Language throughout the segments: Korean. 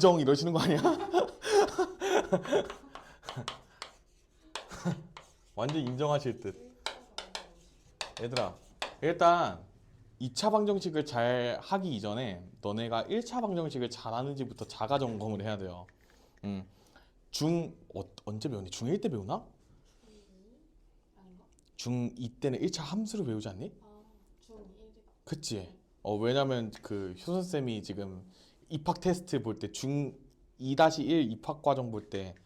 인정 이러시는 거 아니야? 완전 인정하실 듯. 얘들아, 일단 2차 방정식을 잘 하기 이전에 너네가 1차 방정식을 잘 하는지부터 자가 점검을 해야 돼요. 언제 배우니? 중1 때 배우나? 아닌가? 중2 때는 1차 함수를 배우지 않니? 중1이다. 그치? 왜냐면 그 효선쌤이 지금 입학 테스트 볼 때 중2-1 입학 과정 볼 때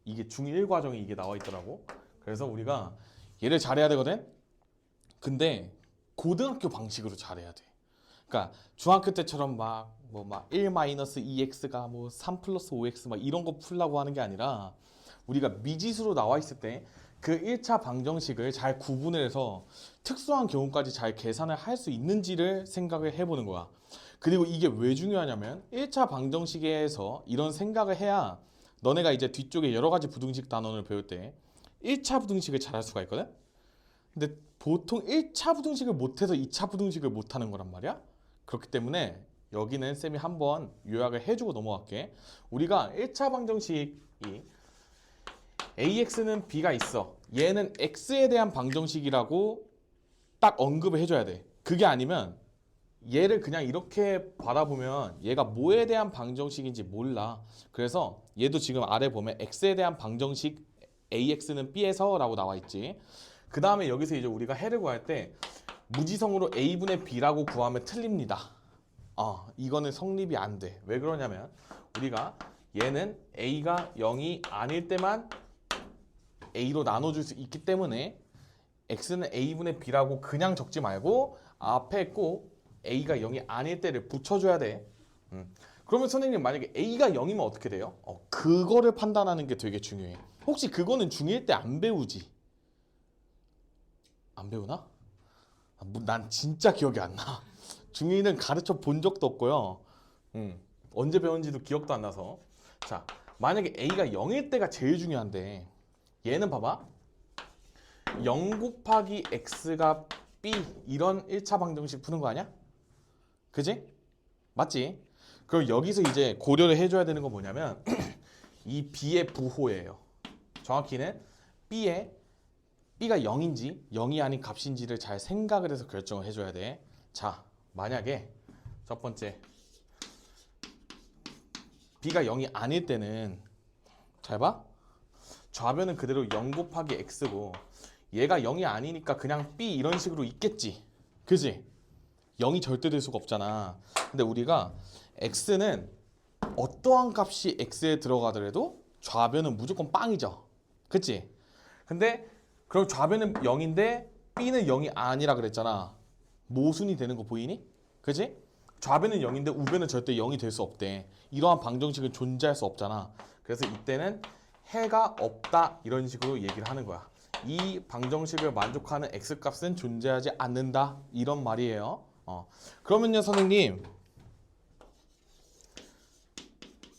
이게 중1 과정이 이게 나와 있더라고. 그래서 우리가 얘를 잘해야 되거든? 근데 고등학교 방식으로 잘해야 돼. 그러니까 중학교 때처럼 막 1-2x가 3 플러스 5x 막 이런 거 풀려고 하는 게 아니라 우리가 미지수로 나와 있을 때 그 1차 방정식을 잘 구분을 해서 특수한 경우까지 잘 계산을 할 수 있는지를 생각을 해보는 거야. 그리고 이게 왜 중요하냐면 1차 방정식에서 이런 생각을 해야 너네가 이제 뒤쪽에 여러 가지 부등식 단원을 배울 때 1차 부등식을 잘 할 수가 있거든? 근데 보통 1차 부등식을 못해서 2차 부등식을 못하는 거란 말이야. 그렇기 때문에 여기는 쌤이 한번 요약을 해주고 넘어갈게. 우리가 1차 방정식이 AX는 B가 있어. 얘는 X에 대한 방정식이라고 딱 언급을 해줘야 돼. 그게 아니면 얘를 그냥 이렇게 바라보면 얘가 뭐에 대한 방정식인지 몰라. 그래서 얘도 지금 아래 보면 X에 대한 방정식 AX는 B에서 라고 나와 있지. 그 다음에 여기서 이제 우리가 해를 구할 때 무지성으로 A분의 B라고 구하면 틀립니다. 이거는 성립이 안 돼. 왜 그러냐면 우리가 얘는 A가 0이 아닐 때만 A로 나눠줄 수 있기 때문에 X는 A분의 B라고 그냥 적지 말고 앞에 꼭 A가 0이 아닐 때를 붙여줘야 돼. 그러면 선생님 만약에 A가 0이면 어떻게 돼요? 그거를 판단하는 게 되게 중요해. 혹시 그거는 중1 때 안 배우지? 안 배우나? 난 진짜 기억이 안 나. 중2는 가르쳐 본 적도 없고요. 언제 배운지도 기억도 안 나서. 자, 만약에 A가 0일 때가 제일 중요한데 얘는 봐봐. 0 곱하기 X가 B 이런 1차 방정식 푸는 거 아니야? 그지? 맞지? 그럼 여기서 이제 고려를 해줘야 되는 건 뭐냐면 이 B의 부호예요. 정확히는 B가 0인지 0이 아닌 값인지를 잘 생각을 해서 결정을 해줘야 돼. 자, 만약에 첫 번째 B가 0이 아닐 때는 잘 봐. 좌변은 그대로 0 곱하기 X고 얘가 0이 아니니까 그냥 B 이런 식으로 있겠지. 그지? 0이 절대 될 수가 없잖아. 근데 우리가 X는 어떠한 값이 X에 들어가더라도 좌변은 무조건 빵이죠. 그치? 근데 그럼 좌변은 0인데 B는 0이 아니라 그랬잖아. 모순이 되는 거 보이니? 그치? 좌변은 0인데 우변은 절대 0이 될 수 없대. 이러한 방정식은 존재할 수 없잖아. 그래서 이때는 해가 없다 이런 식으로 얘기를 하는 거야. 이 방정식을 만족하는 X값은 존재하지 않는다 이런 말이에요. 그러면요 선생님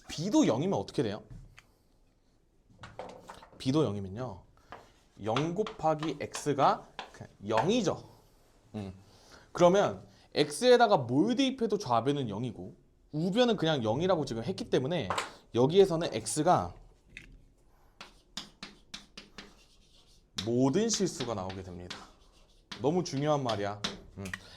B도 0이면 어떻게 돼요? B도 0이면요 0 곱하기 X가 0이죠. 그러면 X에다가 뭘 대입해도 좌변은 0이고 우변은 그냥 0이라고 지금 했기 때문에 여기에서는 X가 모든 실수가 나오게 됩니다. 너무 중요한 말이야.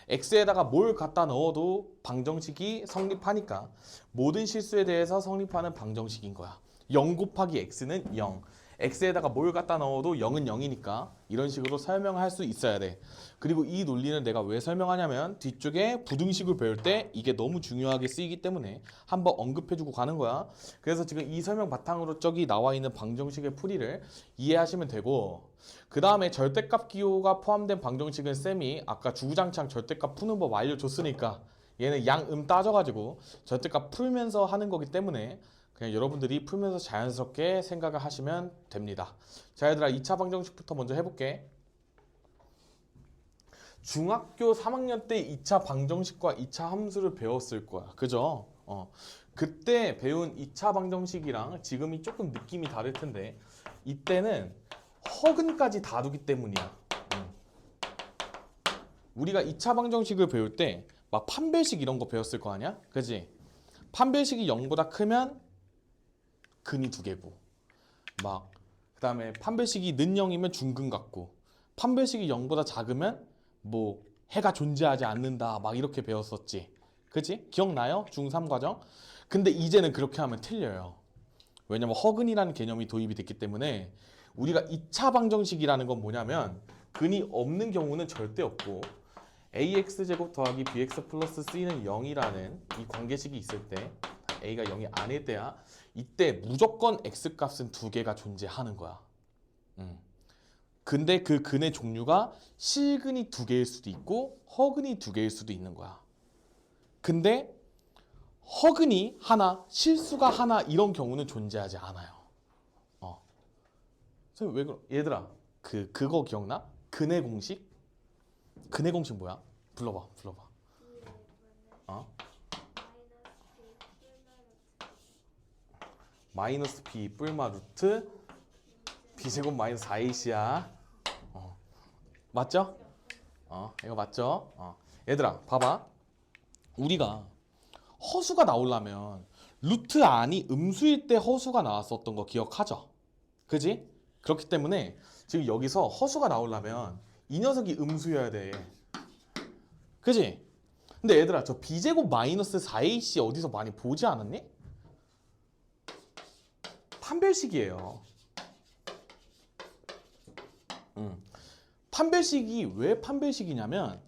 X에다가 뭘 갖다 넣어도 방정식이 성립하니까 모든 실수에 대해서 성립하는 방정식인 거야. 0 곱하기 X는 0. X에다가 뭘 갖다 넣어도 0은 0이니까 이런 식으로 설명할 수 있어야 돼. 그리고 이 논리는 내가 왜 설명하냐면 뒤쪽에 부등식을 배울 때 이게 너무 중요하게 쓰이기 때문에 한번 언급해주고 가는 거야. 그래서 지금 이 설명 바탕으로 저기 나와 있는 방정식의 풀이를 이해하시면 되고 그 다음에 절대값 기호가 포함된 방정식은 쌤이 아까 주구장창 절대값 푸는 법 알려줬으니까 얘는 양 따져가지고 절대값 풀면서 하는 거기 때문에 그냥 여러분들이 풀면서 자연스럽게 생각을 하시면 됩니다. 자 얘들아 2차 방정식부터 먼저 해볼게. 중학교 3학년 때 2차 방정식과 2차 함수를 배웠을 거야. 그죠? 그때 배운 2차 방정식이랑 지금이 조금 느낌이 다를 텐데 이때는 허근까지 다루기 때문이야. 우리가 2차 방정식을 배울 때 막 판별식 이런 거 배웠을 거 아니야? 그지? 판별식이 0보다 크면 근이 두 개고 막 그다음에 판별식이 는 0이면 중근 같고 판별식이 0보다 작으면 뭐 해가 존재하지 않는다 막 이렇게 배웠었지. 그치? 기억나요? 중3 과정? 근데 이제는 그렇게 하면 틀려요. 왜냐면 허근이라는 개념이 도입이 됐기 때문에 우리가 2차 방정식이라는 건 뭐냐면 근이 없는 경우는 절대 없고 ax제곱 더하기 bx 플러스 c는 0이라는 이 관계식이 있을 때 a가 0이 아닐 때야 이때 무조건 x값은 두 개가 존재하는 거야. 근데 그 근의 종류가 실근이 두 개일 수도 있고 허근이 두 개일 수도 있는 거야. 근데 허근이 하나, 실수가 하나 이런 경우는 존재하지 않아요. 선생님 왜 그러? 얘들아, 그거 기억나? 근의 공식? 근의 공식 뭐야? 불러봐. 어? 마이너스 b 뿔마 루트 b제곱 마이너스 4ac야. 맞죠? 이거 맞죠? 얘들아, 봐봐. 우리가 허수가 나오려면 루트 안이 음수일 때 허수가 나왔었던 거 기억하죠? 그지? 그렇기 때문에 지금 여기서 허수가 나오려면 이 녀석이 음수여야 돼. 그지? 근데 얘들아, 저 b제곱 마이너스 4ac 어디서 많이 보지 않았니? 판별식이에요. 판별식이 왜 판별식이냐면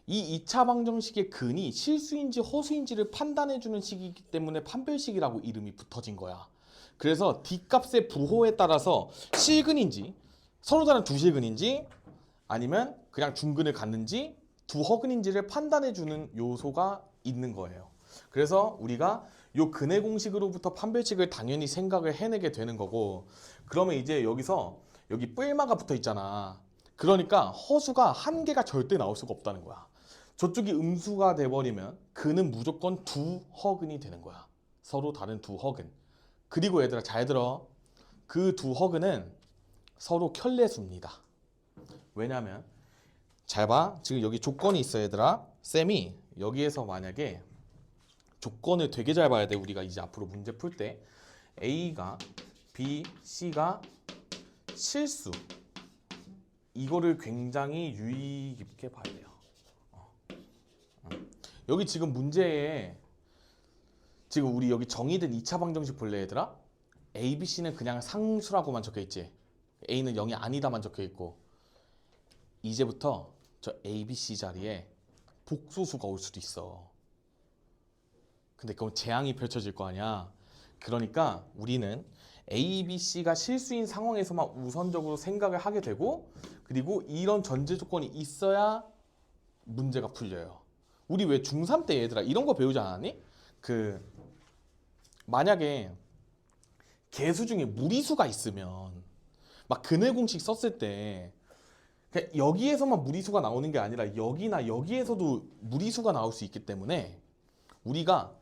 이 2차 방정식의 근이 실수인지 허수인지를 판단해주는 식이기 때문에 판별식이라고 이름이 붙어진 거야. 그래서 D값의 부호에 따라서 실근인지 서로 다른 두 실근인지 아니면 그냥 중근을 갖는지 두 허근인지를 판단해주는 요소가 있는 거예요. 그래서 우리가 요 근의 공식으로부터 판별식을 당연히 생각을 해내게 되는 거고 그러면 이제 여기서 여기 뿔마가 붙어 있잖아. 그러니까 허수가 한 개가 절대 나올 수가 없다는 거야. 저쪽이 음수가 돼버리면 근은 무조건 두 허근이 되는 거야. 서로 다른 두 허근. 그리고 얘들아 잘 들어. 그 두 허근은 서로 켤레수입니다. 왜냐면 잘 봐. 지금 여기 조건이 있어 얘들아. 쌤이 여기에서 만약에 조건을 되게 잘 봐야 돼. 우리가 이제 앞으로 문제 풀 때 A가 B, C가 실수 이거를 굉장히 유의 깊게 봐야 돼요. 여기 지금 문제에 지금 우리 여기 정의된 2차 방정식 볼래 얘들아? A, B, C는 그냥 상수라고만 적혀있지. A는 0이 아니다만 적혀있고 이제부터 저 A, B, C 자리에 복소수가 올 수도 있어. 근데 그건 재앙이 펼쳐질 거 아니야. 그러니까 우리는 A, B, C가 실수인 상황에서만 우선적으로 생각을 하게 되고 그리고 이런 전제 조건이 있어야 문제가 풀려요. 우리 왜 중3 때 얘들아 이런 거 배우지 않았니? 만약에 개수 중에 무리수가 있으면 막 근의 공식 썼을 때 그냥 여기에서만 무리수가 나오는 게 아니라 여기나 여기에서도 무리수가 나올 수 있기 때문에 우리가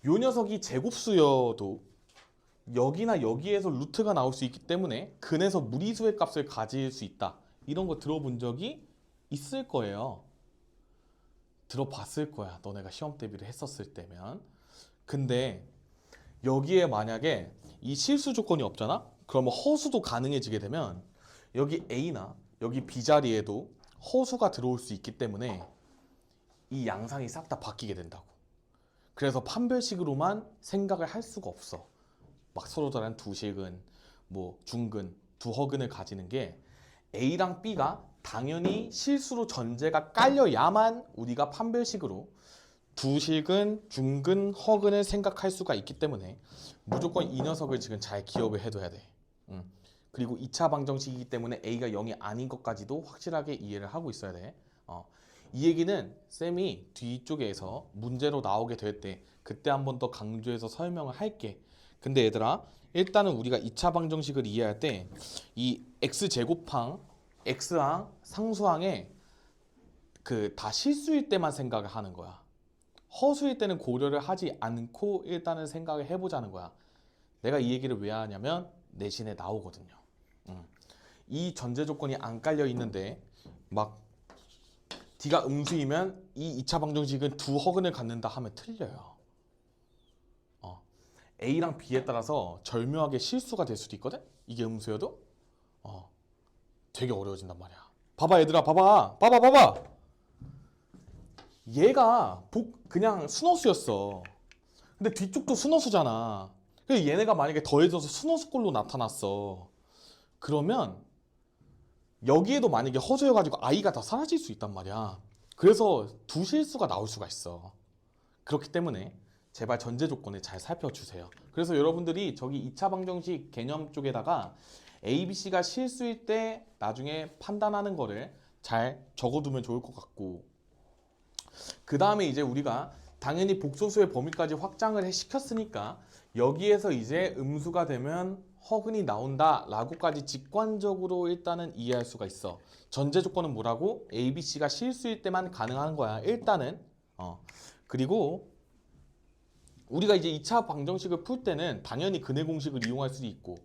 요 녀석이 제곱수여도 여기나 여기에서 루트가 나올 수 있기 때문에 근에서 무리수의 값을 가질 수 있다. 이런 거 들어본 적이 있을 거예요. 들어봤을 거야. 너네가 시험 대비를 했었을 때면. 근데 여기에 만약에 이 실수 조건이 없잖아? 그러면 허수도 가능해지게 되면 여기 A나 여기 B 자리에도 허수가 들어올 수 있기 때문에 이 양상이 싹 다 바뀌게 된다고. 그래서 판별식으로만 생각을 할 수가 없어. 막 서로 다른 두 실근, 뭐 중근, 두 허근을 가지는 게 A랑 B가 당연히 실수로 전제가 깔려야만 우리가 판별식으로 두 실근, 중근, 허근을 생각할 수가 있기 때문에 무조건 이 녀석을 지금 잘 기억을 해둬야 돼. 그리고 2차 방정식이기 때문에 A가 0이 아닌 것까지도 확실하게 이해를 하고 있어야 돼. 이 얘기는 쌤이 뒤쪽에서 문제로 나오게 될 때 그때 한 번 더 강조해서 설명을 할게. 근데 얘들아 일단은 우리가 2차 방정식을 이해할 때 이 x제곱항, x항, 상수항에 다 실수일 때만 생각을 하는 거야. 허수일 때는 고려를 하지 않고 일단은 생각을 해보자는 거야. 내가 이 얘기를 왜 하냐면 내신에 나오거든요. 이 전제 조건이 안 깔려 있는데 막 D가 음수이면 이 2차 방정식은 두 허근을 갖는다 하면 틀려요. A랑 B에 따라서 절묘하게 실수가 될 수도 있거든? 이게 음수여도? 되게 어려워진단 말이야. 봐봐 얘들아, 봐봐. 얘가 그냥 순허수였어. 근데 뒤쪽도 순허수잖아. 그래서 얘네가 만약에 더해져서 순허수꼴로 나타났어. 그러면 여기에도 만약에 허수여가지고 I가 더 사라질 수 있단 말이야. 그래서 두 실수가 나올 수가 있어. 그렇기 때문에 제발 전제 조건을 잘 살펴주세요. 그래서 여러분들이 저기 2차 방정식 개념 쪽에다가 A, B, C가 실수일 때 나중에 판단하는 거를 잘 적어두면 좋을 것 같고, 그 다음에 이제 우리가 당연히 복소수의 범위까지 확장을 시켰으니까 여기에서 이제 음수가 되면 허근이 나온다 라고까지 직관적으로 일단은 이해할 수가 있어. 전제 조건은 뭐라고? A, B, C가 실수일 때만 가능한 거야 일단은. 그리고 우리가 이제 2차 방정식을 풀 때는 당연히 근해 공식을 이용할 수도 있고,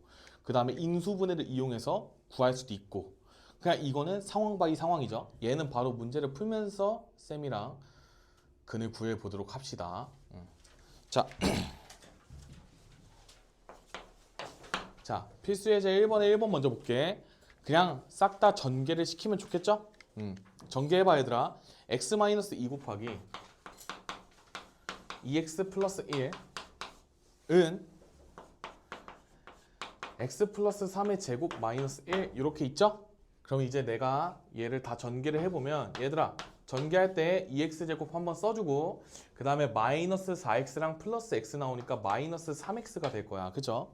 그 다음에 인수분해를 이용해서 구할 수도 있고, 그냥 이거는 상황 바이 상황이죠. 얘는 바로 문제를 풀면서 쌤이랑 근을 구해 보도록 합시다. 자, 자, 필수 예제 1번에 1번 먼저 볼게. 그냥 싹 다 전개를 시키면 좋겠죠? 전개해봐 얘들아. x-2 곱하기 2x 플러스 1은 x 플러스 3의 제곱 마이너스 1 이렇게 있죠? 그럼 이제 내가 얘를 다 전개를 해보면 얘들아 전개할 때 2x제곱 한번 써주고 그 다음에 마이너스 4x랑 플러스 x 나오니까 마이너스 3x가 될 거야. 그죠?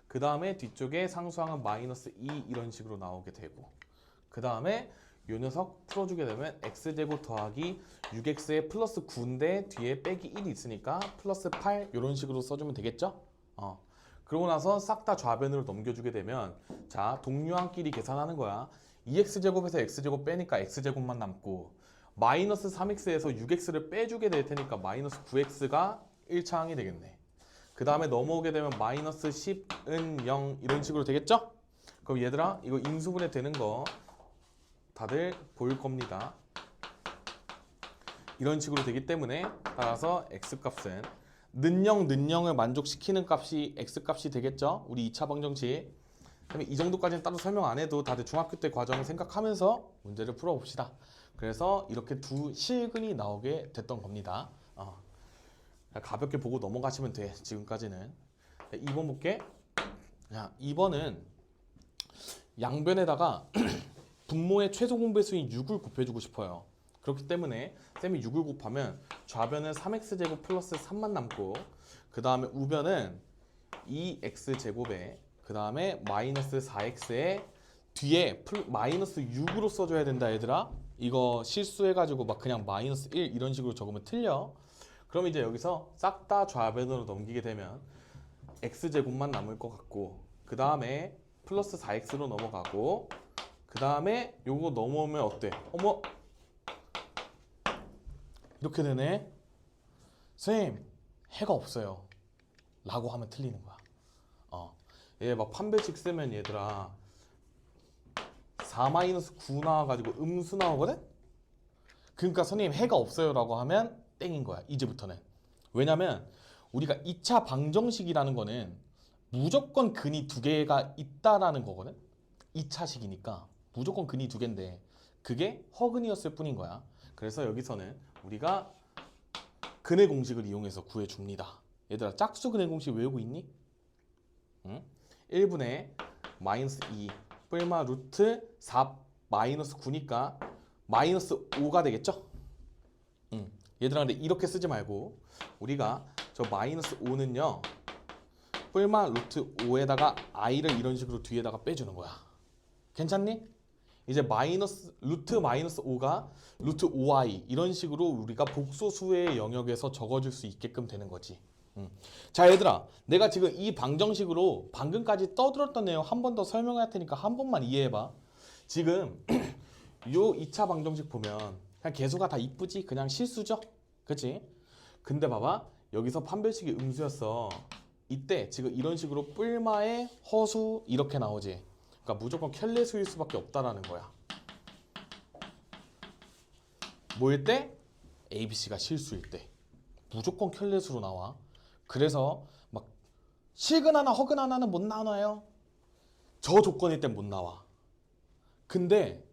그 다음에 뒤쪽에 상수항은 마이너스 2 이런 식으로 나오게 되고, 그 다음에 요 녀석 풀어주게 되면 x제곱 더하기 6x에 플러스 9인데 뒤에 빼기 1이 있으니까 플러스 8 이런 식으로 써주면 되겠죠? 그러고 나서 싹 다 좌변으로 넘겨주게 되면 자 동류항끼리 계산하는 거야. 2x제곱에서 x제곱 빼니까 x제곱만 남고 마이너스 3x에서 6x를 빼주게 될 테니까 마이너스 9x가 1차항이 되겠네. 그 다음에 넘어오게 되면 마이너스 10은 0 이런 식으로 되겠죠? 그럼 얘들아 이거 인수분해 되는 거 다들 보일 겁니다. 이런 식으로 되기 때문에 따라서 x값은 는영을 만족시키는 값이 x값이 되겠죠? 우리 2차 방정식. 그다음에 이 정도까지는 따로 설명 안 해도 다들 중학교 때 과정을 생각하면서 문제를 풀어봅시다. 그래서 이렇게 두 실근이 나오게 됐던 겁니다. 가볍게 보고 넘어가시면 돼. 지금까지는. 2번 볼게. 자, 2번은 양변에다가 분모의 최소 공배수인 6을 곱해주고 싶어요. 그렇기 때문에 쌤이 6을 곱하면 좌변은 3x제곱 플러스 3만 남고 그 다음에 우변은 2x제곱에 그 다음에 마이너스 4x에 뒤에 마이너스 6으로 써줘야 된다 얘들아. 이거 실수해가지고 막 그냥 마이너스 1 이런 식으로 적으면 틀려. 그럼 이제 여기서 싹 다 좌변으로 넘기게 되면 x제곱만 남을 것 같고 그 다음에 플러스 4x로 넘어가고 그 다음에 요거 넘어오면 어때? 어머 이렇게 되네. 선생님 해가 없어요 라고 하면 틀리는 거야. 얘 막 판별식 쓰면 얘들아 4-9 나와가지고 음수 나오거든? 그러니까 선생님 해가 없어요 라고 하면 땡인 거야 이제부터는. 왜냐면 우리가 2차 방정식이라는 거는 무조건 근이 두 개가 있다라는 거거든. 2차식이니까 무조건 근이 두 개인데 그게 허근이었을 뿐인 거야. 그래서 여기서는 우리가 근의 공식을 이용해서 구해줍니다. 얘들아 짝수 근의 공식 외우고 있니? 응? 1분의 마이너스 2 뿔마 루트 4 마이너스 9니까 마이너스 5가 되겠죠? 얘들아 근데 이렇게 쓰지 말고 우리가 저 마이너스 5는요 뿔마 루트 5에다가 i를 이런 식으로 뒤에다가 빼주는 거야. 괜찮니? 이제 루트 마이너스 5가 루트 5i 이런 식으로 우리가 복소수의 영역에서 적어줄 수 있게끔 되는 거지. 자 얘들아 내가 지금 이 방정식으로 방금까지 떠들었던 내용 한 번 더 설명할 테니까 한 번만 이해해봐. 지금 요 2차 방정식 보면 그냥 개수가 다 이쁘지? 그냥 실수죠? 그치? 근데 봐봐 여기서 판별식이 음수였어. 이때 지금 이런 식으로 뿔마의 허수 이렇게 나오지. 그러니까 무조건 켤레수일 수밖에 없다라는 거야. 뭐일 때? A, B, C가 실수일 때 무조건 켤레수로 나와. 그래서 막 실근 하나 허근 하나는 못 나와요. 저 조건일 땐 못 나와. 근데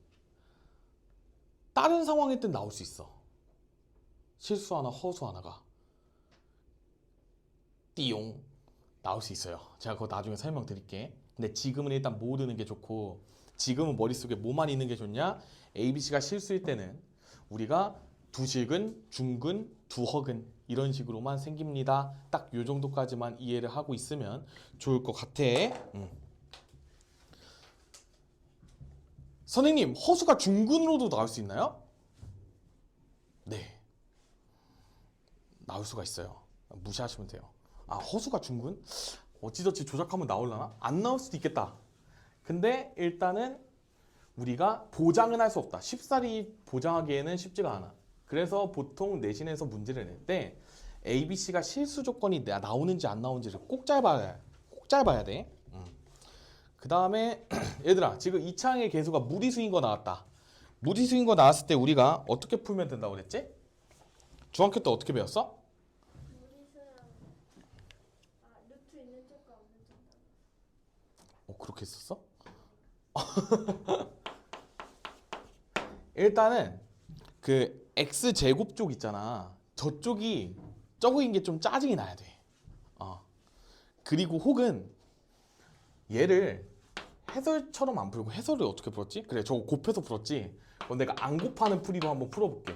다른 상황일 땐 나올 수 있어. 실수 하나 허수 하나가 띠용 나올 수 있어요. 제가 그거 나중에 설명드릴게. 근데 지금은 일단 모르는 게 좋고, 지금은 머릿속에 뭐만 있는 게 좋냐? ABC가 실수일 때는 우리가 두 실근, 중근, 두 허근 이런 식으로만 생깁니다. 딱 요 정도까지만 이해를 하고 있으면 좋을 것 같아. 선생님, 허수가 중근으로도 나올 수 있나요? 네, 나올 수가 있어요. 무시하시면 돼요. 아, 허수가 중근? 어찌저찌 조작하면 나올라나? 안 나올 수도 있겠다. 근데 일단은 우리가 보장은 할 수 없다. 쉽사리 보장하기에는 쉽지가 않아. 그래서 보통 내신에서 문제를 낼 때 ABC가 실수 조건이 나오는지 안 나오는지를 꼭 잘 봐야 돼. 그 다음에 얘들아, 지금 2차항의 계수가 무리수인 거 나왔다. 무리수인 거 나왔을 때 우리가 어떻게 풀면 된다고 그랬지? 중학교 때 어떻게 배웠어? 무리수랑 루트 있는 쪽과 없는 쪽. 그렇게 했었어? 일단은 그 x제곱 쪽 있잖아. 저쪽이 적은 게 좀 짜증이 나야 돼. 그리고 혹은 얘를 해설처럼 안 풀고, 해설을 어떻게 풀었지? 그래, 저거 곱해서 풀었지. 내가 안 곱하는 풀이로 한번 풀어볼게.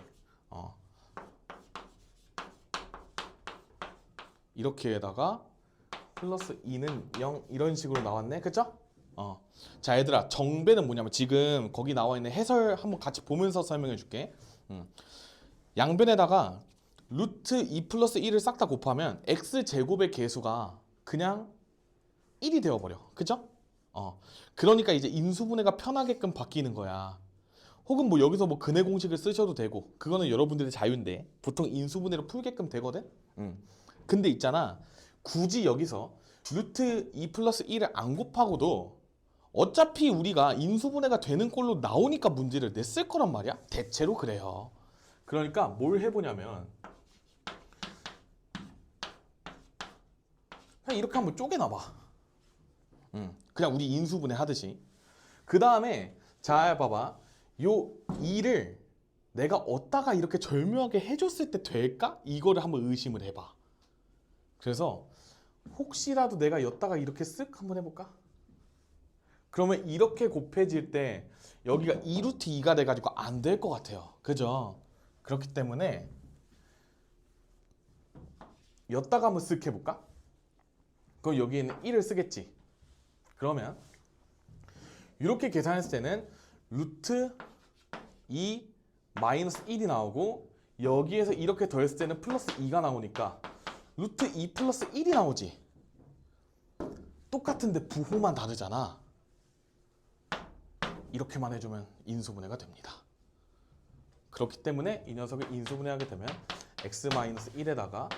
이렇게에다가 플러스 2는 0 이런 식으로 나왔네. 그죠? 자, 얘들아, 정배는 뭐냐면 지금 거기 나와 있는 해설 한번 같이 보면서 설명해 줄게. 양변에다가 루트 2 플러스 1을 싹 다 곱하면 x제곱의 계수가 그냥 1이 되어버려. 그죠? 그러니까 이제 인수분해가 편하게끔 바뀌는 거야. 혹은 뭐 여기서 뭐 근해 공식을 쓰셔도 되고, 그거는 여러분들의 자유인데 보통 인수분해로 풀게끔 되거든. 근데 있잖아, 굳이 여기서 루트 2 플러스 1을 안 곱하고도 어차피 우리가 인수분해가 되는 꼴로 나오니까 문제를 냈을 거란 말이야. 대체로 그래요. 그러니까 뭘 해보냐면 그냥 이렇게 한번 쪼개놔봐. 그냥 우리 인수분해 하듯이. 그 다음에 잘 봐봐. 요 2를 내가 어디다가 이렇게 절묘하게 해줬을 때 될까? 이거를 한번 의심을 해봐. 그래서 혹시라도 내가 여기다가 이렇게 쓱 한번 해볼까? 그러면 이렇게 곱해질 때 여기가 2루트 2가 돼가지고 안 될 것 같아요. 그죠? 그렇기 때문에 여기다가 한번 쓱 해볼까? 그럼 여기에는 1을 쓰겠지. 그러면 이렇게 계산했을 때는 루트 2 마이너스 1이 나오고, 여기에서 이렇게 더했을 때는 플러스 2가 나오니까 루트 2 플러스 1이 나오지. 똑같은데 부호만 다르잖아. 이렇게만 해주면 인수분해가 됩니다. 그렇기 때문에 이 녀석을 인수분해하게 되면 x-1에다가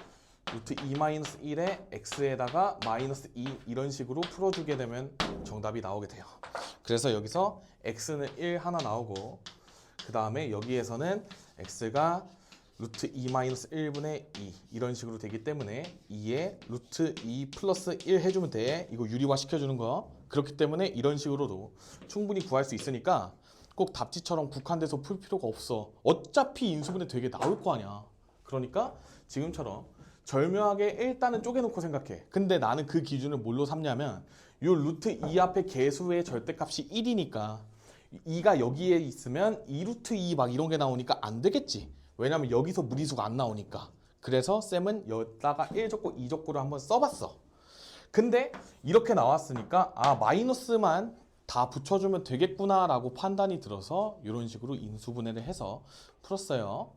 루트 2-1에 x에다가 마이너스 2 이런 식으로 풀어주게 되면 정답이 나오게 돼요. 그래서 여기서 x는 1 하나 나오고, 그 다음에 여기에서는 x가 루트 2-1분의 2 이런 식으로 되기 때문에 2에 루트 2 플러스 1 해주면 돼. 이거 유리화 시켜주는 거. 그렇기 때문에 이런 식으로도 충분히 구할 수 있으니까 꼭 답지처럼 국한돼서 풀 필요가 없어. 어차피 인수분해 되게 나올 거 아니야. 그러니까 지금처럼 절묘하게 일단은 쪼개놓고 생각해. 근데 나는 그 기준을 뭘로 삼냐면 요 루트 2 앞에 계수의 절대값이 1이니까 2가 여기에 있으면 2루트 2 막 이런 게 나오니까 안 되겠지. 왜냐면 여기서 무리수가 안 나오니까. 그래서 쌤은 여기다가 1 적고 2 적고를 한번 써봤어. 근데 이렇게 나왔으니까 마이너스만 다 붙여주면 되겠구나 라고 판단이 들어서 이런 식으로 인수분해를 해서 풀었어요.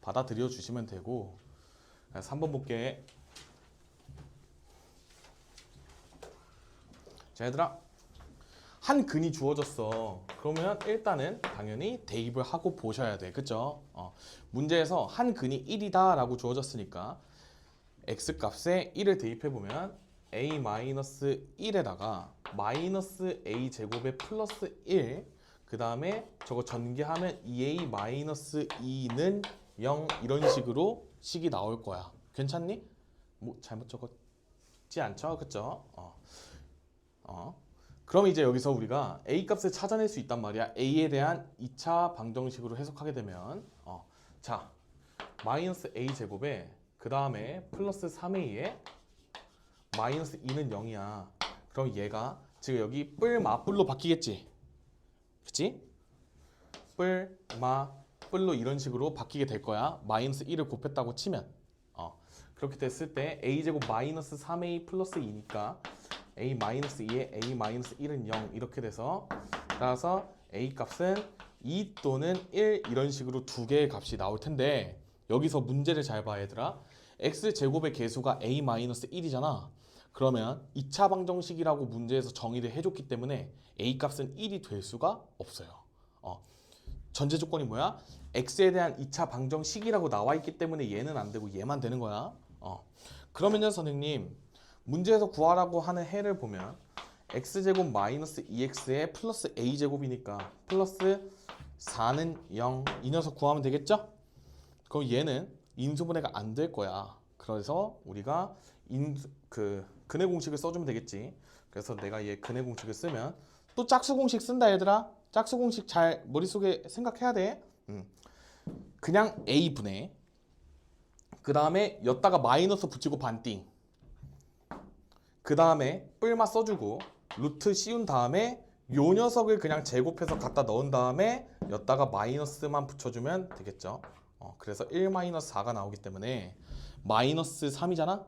받아들여 주시면 되고. 3번 볼게. 자, 얘들아, 한 근이 주어졌어. 그러면 일단은 당연히 대입을 하고 보셔야 돼. 그쵸? 문제에서 한 근이 1이다 라고 주어졌으니까 x값에 1을 대입해보면 a-1에다가 마이너스 a 제곱에 플러스 1, 그 다음에 저거 전개하면 2a-2는 0 이런 식으로 식이 나올 거야. 괜찮니? 뭐 잘못 적었? 있지 않죠? 그쵸? 그럼 이제 여기서 우리가 a 값을 찾아낼 수 있단 말이야. a에 대한 2차 방정식으로 해석하게 되면 자 마이너스 a 제곱에 그 다음에 플러스 3a에 마이너스 2는 0이야. 그럼 얘가 지금 여기 뿔, 마, 뿔로 바뀌겠지? 그치? 뿔, 마, 뿔로 이런 식으로 바뀌게 될 거야. 마이너스 1을 곱했다고 치면 그렇게 됐을 때 a제곱 마이너스 3a 플러스 2니까 a 마이너스 2에 a 마이너스 1은 0 이렇게 돼서 따라서 a 값은 2 또는 1 이런 식으로 두 개의 값이 나올 텐데 여기서 문제를 잘 봐 얘들아. x제곱의 개수가 a 마이너스 1이잖아. 그러면 2차 방정식이라고 문제에서 정의를 해줬기 때문에 a 값은 1이 될 수가 없어요. 전제 조건이 뭐야? x에 대한 2차 방정식이라고 나와 있기 때문에 얘는 안 되고 얘만 되는 거야. 그러면요 선생님 문제에서 구하라고 하는 해를 보면 x제곱 마이너스 2x에 플러스 a제곱이니까 플러스 4는 0 이 녀석 구하면 되겠죠? 그럼 얘는 인수분해가 안 될 거야. 그래서 우리가 근해 공식을 써주면 되겠지. 그래서 내가 얘 근해 공식을 쓰면 또 짝수 공식 쓴다 얘들아. 짝수 공식 잘 머릿속에 생각해야 돼. 그냥 a분의 그 다음에 여기다가 마이너스 붙이고 반띵 그 다음에 뿔마 써주고 루트 씌운 다음에 요 녀석을 그냥 제곱해서 갖다 넣은 다음에 여기다가 마이너스만 붙여주면 되겠죠. 그래서 1-4가 나오기 때문에 마이너스 3이잖아.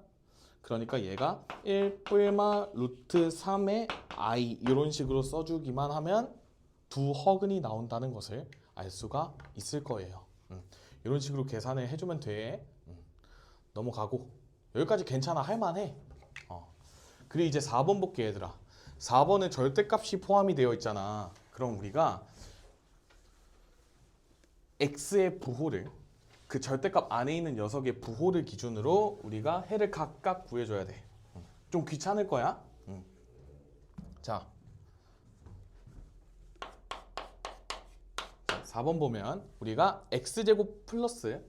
그러니까 얘가 1 뿔마 루트 3의 i 이런 식으로 써주기만 하면 두 허근이 나온다는 것을 알 수가 있을 거예요. 이런 식으로 계산을 해주면 돼. 넘어가고 여기까지 괜찮아 할만해. 그리고 이제 4번 볼게 얘들아. 4번은 절대값이 포함이 되어 있잖아. 그럼 우리가 x의 부호를 그 절대값 안에 있는 녀석의 부호를 기준으로 우리가 해를 각각 구해줘야 돼. 좀 귀찮을 거야. 자 4번 보면 우리가 x제곱 플러스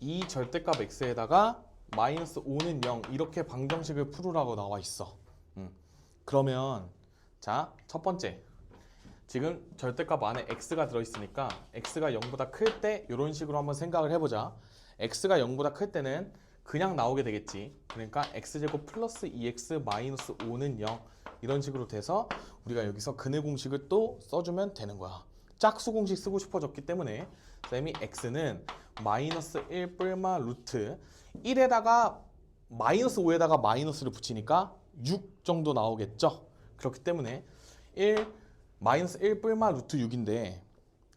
이 절대값 x에다가 마이너스 5는 0 이렇게 방정식을 풀으라고 나와 있어. 그러면 자 첫 번째 지금 절대값 안에 x가 들어있으니까 x가 0보다 클 때 이런 식으로 한번 생각을 해보자. x가 0보다 클 때는 그냥 나오게 되겠지. 그러니까 x제곱 플러스 2x 마이너스 5는 0 이런 식으로 돼서 우리가 여기서 근해 공식을 또 써주면 되는 거야. 짝수 공식 쓰고 싶어졌기 때문에 쌤이 x는 마이너스 1 뿔마 루트 1에다가 마이너스 5에다가 마이너스를 붙이니까 6 정도 나오겠죠. 그렇기 때문에 마이너스 1 뿔마 루트 6인데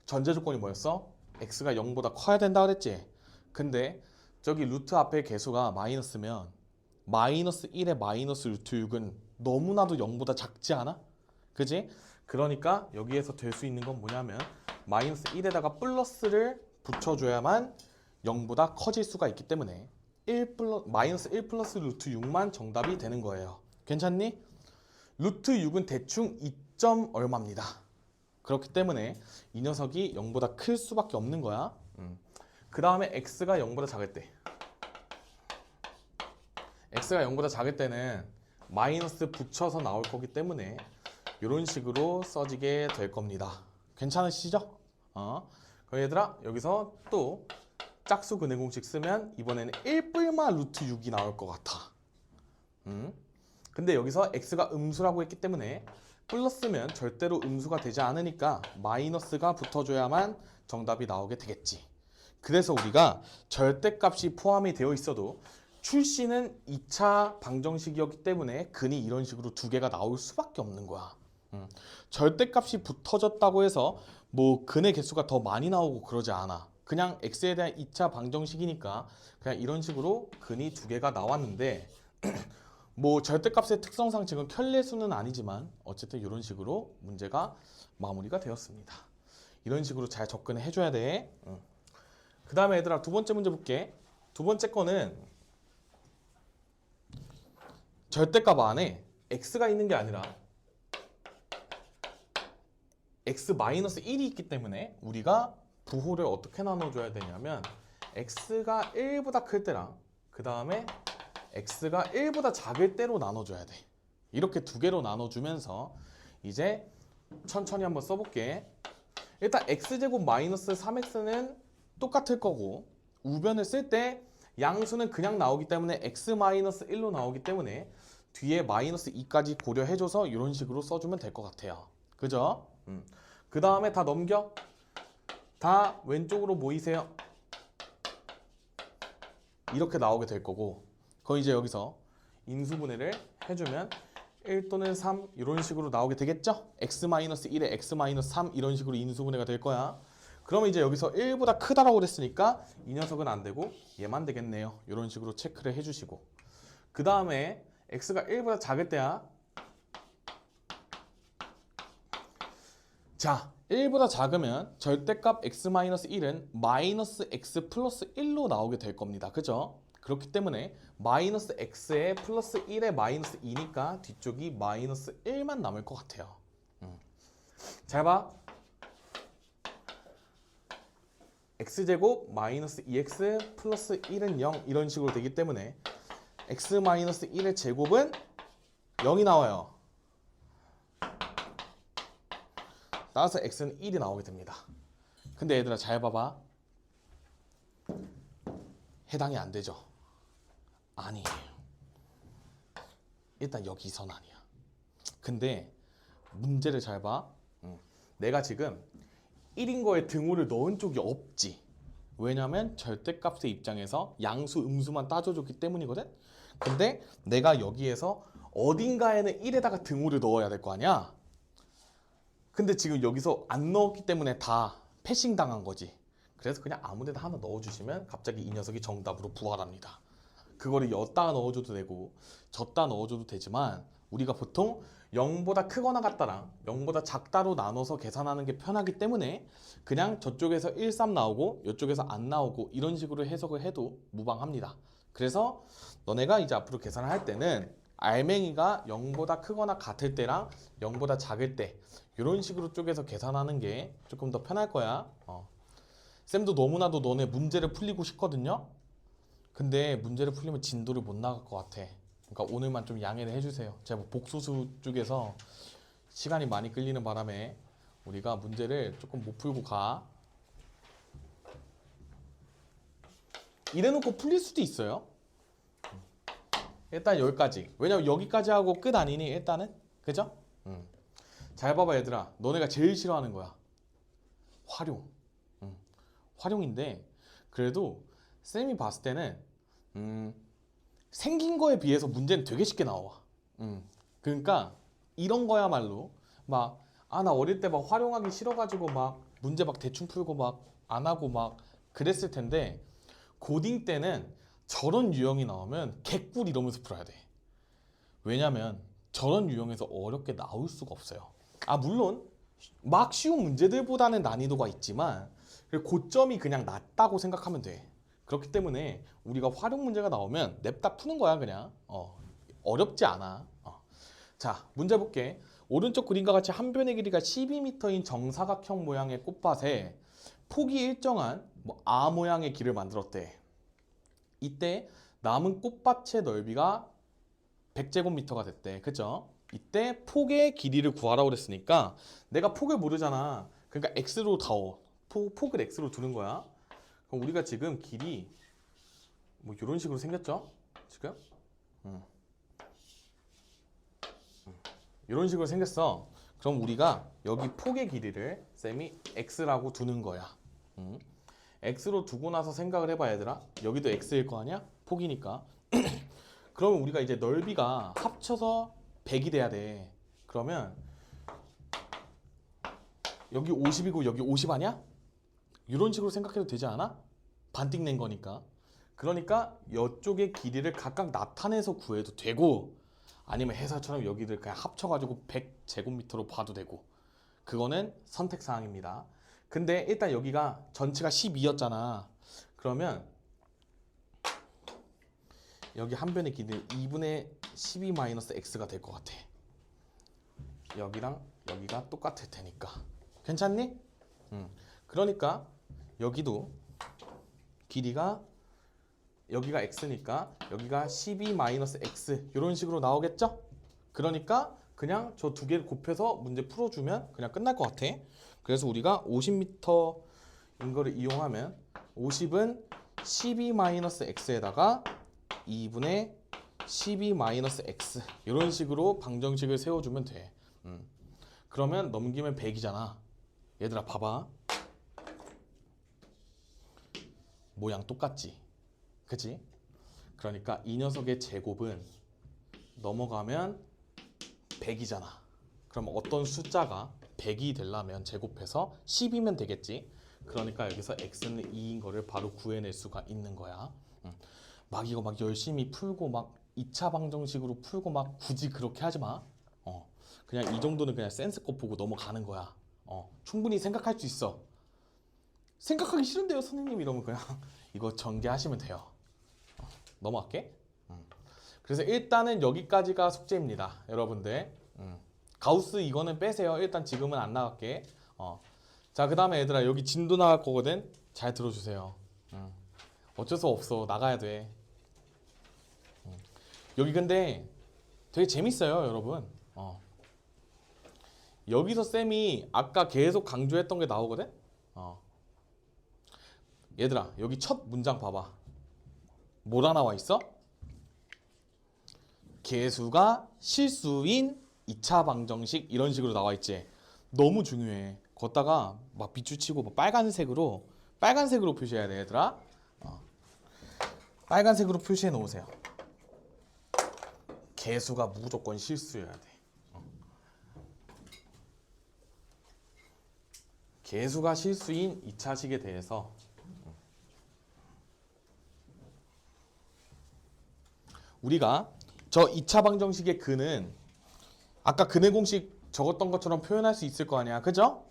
전제 조건이 뭐였어? x가 0보다 커야 된다 그랬지. 근데 저기 루트 앞에 개수가 마이너스면 마이너스 1에 마이너스 루트 6은 너무나도 0보다 작지 않아? 그지? 그러니까 여기에서 될 수 있는 건 뭐냐면 마이너스 1에다가 플러스를 붙여줘야만 0보다 커질 수가 있기 때문에 마이너스 1 플러스 루트 6만 정답이 되는 거예요. 괜찮니? 루트 6은 대충 2점 얼마입니다. 그렇기 때문에 이 녀석이 0보다 클 수밖에 없는 거야. 그 다음에 x가 0보다 작을 때 x가 0보다 작을 때는 마이너스 붙여서 나올 거기 때문에 이런 식으로 써지게 될 겁니다. 괜찮으시죠? 그럼 얘들아 여기서 또 짝수 근해 공식 쓰면 이번에는 1 뿔마 루트 6이 나올 것 같아. 근데 여기서 x가 음수라고 했기 때문에 플러스면 절대로 음수가 되지 않으니까 마이너스가 붙어줘야만 정답이 나오게 되겠지. 그래서 우리가 절대값이 포함이 되어 있어도 출시는 2차 방정식이었기 때문에 근이 이런 식으로 두 개가 나올 수밖에 없는 거야. 절대값이 붙어졌다고 해서 뭐 근의 개수가 더 많이 나오고 그러지 않아. 그냥 x에 대한 2차 방정식이니까 그냥 이런 식으로 근이 두 개가 나왔는데 뭐 절대값의 특성상 지금 켤레수는 아니지만 어쨌든 이런 식으로 문제가 마무리가 되었습니다. 이런 식으로 잘 접근해 줘야 돼. 그 다음에 얘들아 두 번째 문제 볼게. 두 번째 거는 절대값 안에 x가 있는 게 아니라 x-1이 있기 때문에 우리가 부호를 어떻게 나눠줘야 되냐면 x가 1보다 클 때랑 그 다음에 x가 1보다 작을 때로 나눠줘야 돼. 이렇게 두 개로 나눠주면서 이제 천천히 한번 써볼게. 일단 x제곱 마이너스 3x는 똑같을 거고 우변을 쓸 때 양수는 그냥 나오기 때문에 x 마이너스 1로 나오기 때문에 뒤에 마이너스 2까지 고려해줘서 이런 식으로 써주면 될 것 같아요. 그죠? 그 다음에 다 넘겨. 다 왼쪽으로 모이세요. 이렇게 나오게 될 거고 그럼 이제 여기서 인수분해를 해주면 1 또는 3 이런 식으로 나오게 되겠죠? x-1에 x-3 이런 식으로 인수분해가 될 거야. 그러면 이제 여기서 1보다 크다라고 그랬으니까 이 녀석은 안 되고 얘만 되겠네요. 이런 식으로 체크를 해주시고 그 다음에 x가 1보다 작을 때야. 자, 1보다 작으면 절대값 x-1은 마이너스 x 플러스 1로 나오게 될 겁니다. 그죠? 그렇기 때문에 마이너스 x에 플러스 1에 마이너스 2니까 뒤쪽이 마이너스 1만 남을 것 같아요. 잘 봐. x제곱 마이너스 2x 플러스 1은 0 이런 식으로 되기 때문에 x 마이너스 1의 제곱은 0이 나와요. 따라서 x는 1이 나오게 됩니다. 근데 얘들아 잘 봐봐. 해당이 안 되죠? 아니에요. 일단 여기선 아니야. 근데 문제를 잘 봐. 내가 지금 1인 거에 등호를 넣은 쪽이 없지. 왜냐면 절대값의 입장에서 양수 음수만 따져줬기 때문이거든. 근데 내가 여기에서 어딘가에는 1에다가 등호를 넣어야 될 거 아니야. 근데 지금 여기서 안 넣었기 때문에 다 패싱 당한 거지. 그래서 그냥 아무 데나 하나 넣어주시면 갑자기 이 녀석이 정답으로 부활합니다. 그거를 였다 넣어줘도 되고 졌다 넣어줘도 되지만 우리가 보통 0보다 크거나 같다랑 0보다 작다로 나눠서 계산하는 게 편하기 때문에 그냥 저쪽에서 1, 3 나오고 이쪽에서 안 나오고 이런 식으로 해석을 해도 무방합니다. 그래서 너네가 이제 앞으로 계산을 할 때는 알맹이가 0보다 크거나 같을 때랑 0보다 작을 때 이런 식으로 쪼개서 계산하는 게 조금 더 편할 거야. 쌤도 너무나도 너네 문제를 풀리고 싶거든요. 근데 문제를 풀리면 진도를 못 나갈 것 같아. 그러니까 오늘만 좀 양해를 해주세요. 제가 복소수 쪽에서 시간이 많이 끌리는 바람에 우리가 문제를 조금 못 풀고 가. 이래놓고 풀릴 수도 있어요. 일단 여기까지. 왜냐면 여기까지 하고 끝 아니니 일단은. 그죠? 잘 봐봐 얘들아. 너네가 제일 싫어하는 거야. 활용. 활용인데 그래도 쌤이 봤을 때는 생긴 거에 비해서 문제는 되게 쉽게 나와. 그러니까 이런 거야말로 막 나 어릴 때 막 활용하기 싫어가지고 막 문제 막 대충 풀고 막 안 하고 막 그랬을 텐데 고딩 때는 저런 유형이 나오면 개꿀 이러면서 풀어야 돼. 왜냐면 저런 유형에서 어렵게 나올 수가 없어요. 물론 막 쉬운 문제들보다는 난이도가 있지만 고점이 그냥 낮다고 생각하면 돼. 그렇기 때문에 우리가 활용 문제가 나오면 냅다 푸는 거야 그냥. 어렵지 않아. 자, 문제 볼게. 오른쪽 그림과 같이 한 변의 길이가 12m인 정사각형 모양의 꽃밭에 폭이 일정한 아 모양의 길을 만들었대. 이때 남은 꽃밭의 넓이가 100제곱미터가 됐대. 그죠? 이때 폭의 길이를 구하라고 그랬으니까 내가 폭을 모르잖아. 그러니까 x로 다워. 폭을 x로 두는 거야. 그럼 우리가 지금 길이 뭐 이런 식으로 생겼죠? 지금? 이런 식으로 생겼어. 그럼 우리가 여기 폭의 길이를 쌤이 x라고 두는 거야. x로 두고 나서 생각을 해봐 얘들아. 여기도 x일 거 아니야? 폭이니까. 그러면 우리가 이제 넓이가 합쳐서 100이 돼야 돼. 그러면 여기 50이고 여기 50 아니야? 이런 식으로 생각해도 되지 않아? 반띵 낸 거니까. 그러니까 이쪽의 길이를 각각 나타내서 구해도 되고 아니면 해설처럼 여기를 그냥 합쳐가지고 100제곱미터로 봐도 되고 그거는 선택사항입니다. 근데 일단 여기가 전체가 12였잖아. 그러면 여기 한 변의 길이는 2분의 12-x가 될 것 같아. 여기랑 여기가 똑같을 테니까. 괜찮니? 그러니까 여기도 길이가 여기가 x니까 여기가 12-x 이런 식으로 나오겠죠? 그러니까 그냥 저 두 개를 곱해서 문제 풀어주면 그냥 끝날 것 같아. 그래서 우리가 50m인 거를 이용하면 50은 12-x에다가 2분의 12-x 이런 식으로 방정식을 세워주면 돼. 그러면 넘기면 100이잖아. 얘들아 봐봐. 모양 똑같지? 그치? 그러니까 이 녀석의 제곱은 넘어가면 100이잖아. 그럼 어떤 숫자가 100이 되려면 제곱해서 10이면 되겠지? 그러니까 여기서 x는 2인 거를 바로 구해낼 수가 있는 거야. 막 이거 막 열심히 풀고 막 2차 방정식으로 풀고 막 굳이 그렇게 하지 마. 그냥 이 정도는 그냥 센스껏 보고 넘어가는 거야. 충분히 생각할 수 있어. 생각하기 싫은데요 선생님 이러면 그냥 이거 전개하시면 돼요. 넘어갈게. 그래서 일단은 여기까지가 숙제입니다 여러분들. 가우스 이거는 빼세요. 일단 지금은 안 나갈게. 자, 그 다음에 얘들아 여기 진도 나갈 거거든. 잘 들어주세요. 어쩔 수 없어. 나가야 돼. 여기 근데 되게 재밌어요 여러분. 여기서 쌤이 아까 계속 강조했던 게 나오거든. 얘들아 여기 첫 문장 봐봐. 뭐라 나와 있어? 계수가 실수인 2차 방정식 이런 식으로 나와 있지. 너무 중요해. 걷다가 막 비추치고 막 빨간색으로 표시해야 돼 얘들아. 빨간색으로 표시해 놓으세요. 계수가 무조건 실수여야 돼. 계수가 실수인 2차식에 대해서 우리가 저 2차 방정식의 근은 아까 근의 공식 적었던 것처럼 표현할 수 있을 거 아니야. 그죠?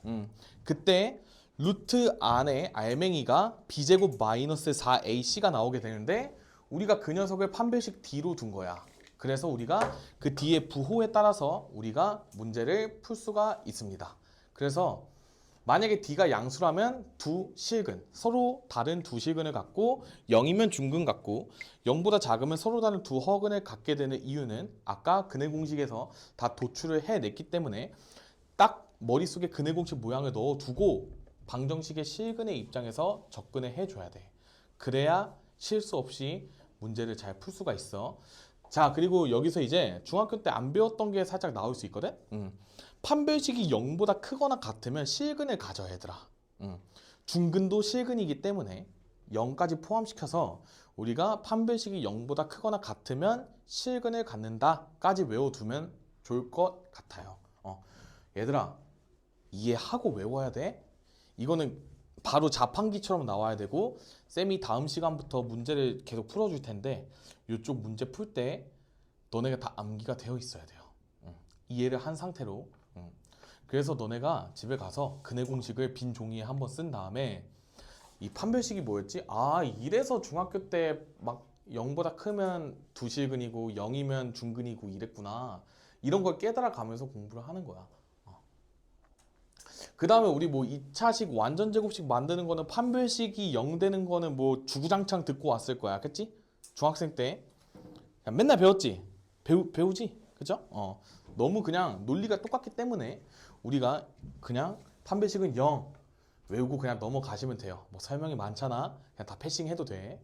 그때 루트 안에 알맹이가 b제곱 마이너스 4ac가 나오게 되는데 우리가 그 녀석을 판별식 D로 둔 거야. 그래서 우리가 그 D의 부호에 따라서 우리가 문제를 풀 수가 있습니다. 그래서 만약에 D가 양수라면 두 실근, 서로 다른 두 실근을 갖고 0이면 중근 갖고 0보다 작으면 서로 다른 두 허근을 갖게 되는 이유는 아까 근의 공식에서 다 도출을 해냈기 때문에 딱 머릿속에 근의 공식 모양을 넣어두고 방정식의 실근의 입장에서 접근을 해줘야 돼. 그래야 실수 없이 문제를 잘 풀 수가 있어. 자, 그리고 여기서 이제 중학교 때 안 배웠던 게 살짝 나올 수 있거든. 판별식이 0보다 크거나 같으면 실근을 가져 얘들아. 중근도 실근이기 때문에 0까지 포함시켜서 우리가 판별식이 0보다 크거나 같으면 실근을 갖는다까지 외워두면 좋을 것 같아요. 얘들아 이해하고 외워야 돼. 이거는 바로 자판기처럼 나와야 되고 쌤이 다음 시간부터 문제를 계속 풀어줄 텐데 이쪽 문제 풀 때 너네가 다 암기가 되어 있어야 돼요. 이해를 한 상태로. 그래서 너네가 집에 가서 근의 공식을 빈 종이에 한번 쓴 다음에 이 판별식이 뭐였지? 아, 이래서 중학교 때 막 0보다 크면 두실근이고 0이면 중근이고 이랬구나. 이런 걸 깨달아 가면서 공부를 하는 거야. 그 다음에 우리 뭐 2차식 완전 제곱식 만드는 거는 판별식이 0 되는 거는 뭐 주구장창 듣고 왔을 거야. 그치? 중학생 때 그냥 맨날 배웠지? 배우지? 그죠? 너무 그냥 논리가 똑같기 때문에 우리가 그냥 판별식은 0 외우고 그냥 넘어가시면 돼요. 뭐 설명이 많잖아. 그냥 다 패싱 해도 돼.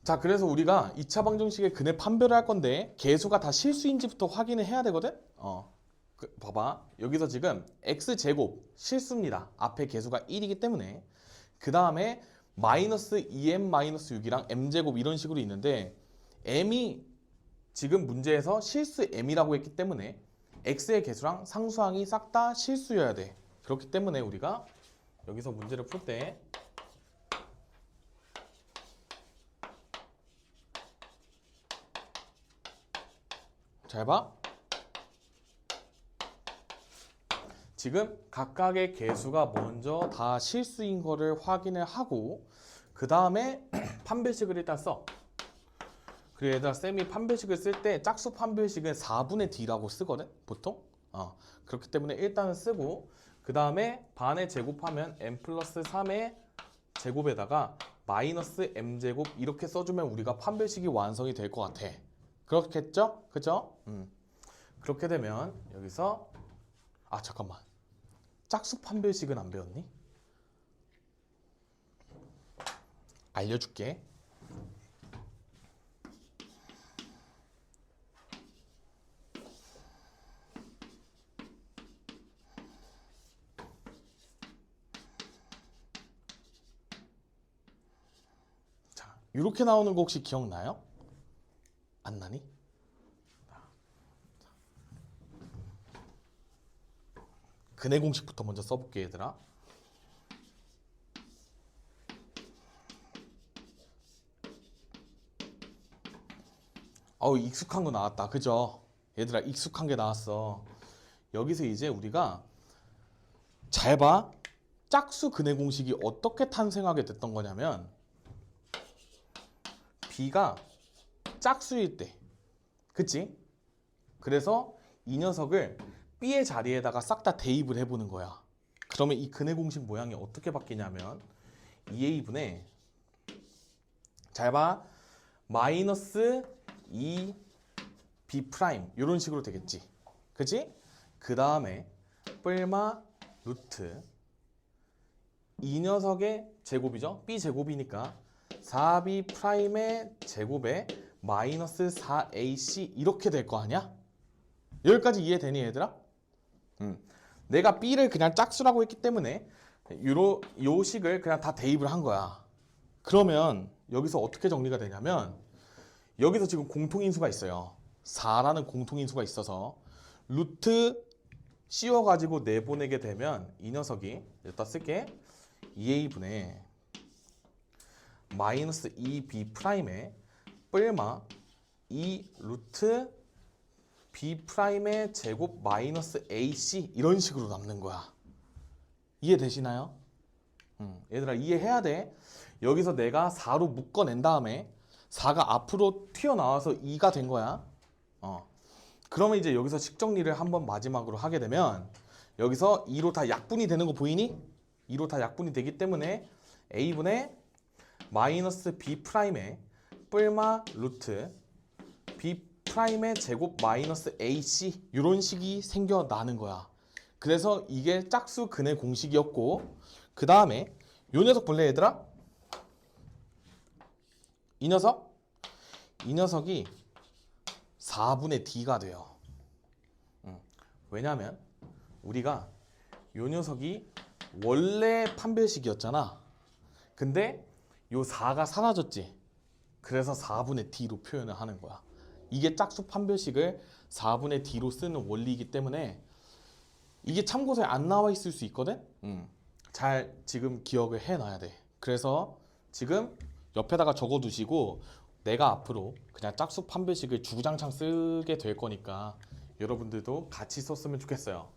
자, 그래서 우리가 2차 방정식의 근의 판별을 할 건데 계수가 다 실수인지부터 확인을 해야 되거든. 봐봐. 여기서 지금 x제곱 실수입니다. 앞에 계수가 1이기 때문에. 그 다음에 마이너스 2m-6이랑 m제곱 이런 식으로 있는데 m이 지금 문제에서 실수 m이라고 했기 때문에 x의 계수랑 상수항이 싹 다 실수여야 돼. 그렇기 때문에 우리가 여기서 문제를 풀 때 잘 봐. 지금 각각의 계수가 먼저 다 실수인 거를 확인을 하고 그 다음에 판별식을 일단 써. 그리고 얘들아 쌤이 판별식을 쓸 때 짝수 판별식은 4분의 D라고 쓰거든 보통. 그렇기 때문에 일단은 쓰고 그 다음에 반에 제곱하면 m 플러스 3의 제곱에다가 마이너스 m제곱 이렇게 써주면 우리가 판별식이 완성이 될 것 같아. 그렇겠죠? 그죠? 그렇게 되면 여기서 잠깐만. 짝수 판별식은 안 배웠니? 알려줄게. 자, 이렇게 나오는 거 혹시 기억나요? 안 나니? 근해 공식부터 먼저 써볼게 얘들아. 익숙한 거 나왔다. 그죠? 얘들아 익숙한 게 나왔어. 여기서 이제 우리가 잘 봐. 짝수 근해 공식이 어떻게 탄생하게 됐던 거냐면 B가 짝수일 때. 그치? 그래서 이 녀석을 B의 자리에다가 싹 다 대입을 해보는 거야. 그러면 이 근해 공식 모양이 어떻게 바뀌냐면 2A분의 잘 봐. 마이너스 2B 프라임 이런 식으로 되겠지. 그치? 그 다음에 뿔마 루트 이 녀석의 제곱이죠. B 제곱이니까 4B 프라임의 제곱에 마이너스 4AC 이렇게 될 거 아니야? 여기까지 이해되니 얘들아? 내가 B를 그냥 짝수라고 했기 때문에 요 식을 그냥 다 대입을 한 거야. 그러면 여기서 어떻게 정리가 되냐면 여기서 지금 공통인수가 있어요. 4라는 공통인수가 있어서 루트 씌워가지고 내보내게 되면 이 녀석이 여기다 쓸게 2A분의 마이너스 2B 프라임의 뿔마 2 루트 B 프라임의 제곱 마이너스 AC 이런 식으로 남는 거야. 이해되시나요? 얘들아 이해해야 돼. 여기서 내가 4로 묶어낸 다음에 4가 앞으로 튀어나와서 2가 된 거야. 그러면 이제 여기서 식 정리를 한번 마지막으로 하게 되면 여기서 2로 다 약분이 되는 거 보이니? 2로 다 약분이 되기 때문에 A분의 마이너스 B 프라임의 뿔마 루트 B 프라임의 제곱 마이너스 AC 이런 식이 생겨나는 거야. 그래서 이게 짝수 근해 공식이었고 그 다음에 요 녀석 볼래 얘들아? 이 녀석이 4분의 D가 돼요. 왜냐면 우리가 요 녀석이 원래 판별식이었잖아. 근데 요 4가 사라졌지. 그래서 4분의 D로 표현을 하는 거야. 이게 짝수 판별식을 4분의 D로 쓰는 원리이기 때문에 이게 참고서에 안 나와 있을 수 있거든? 잘 지금 기억을 해놔야 돼. 그래서 지금 옆에다가 적어두시고 내가 앞으로 그냥 짝수 판별식을 주구장창 쓰게 될 거니까 여러분들도 같이 썼으면 좋겠어요.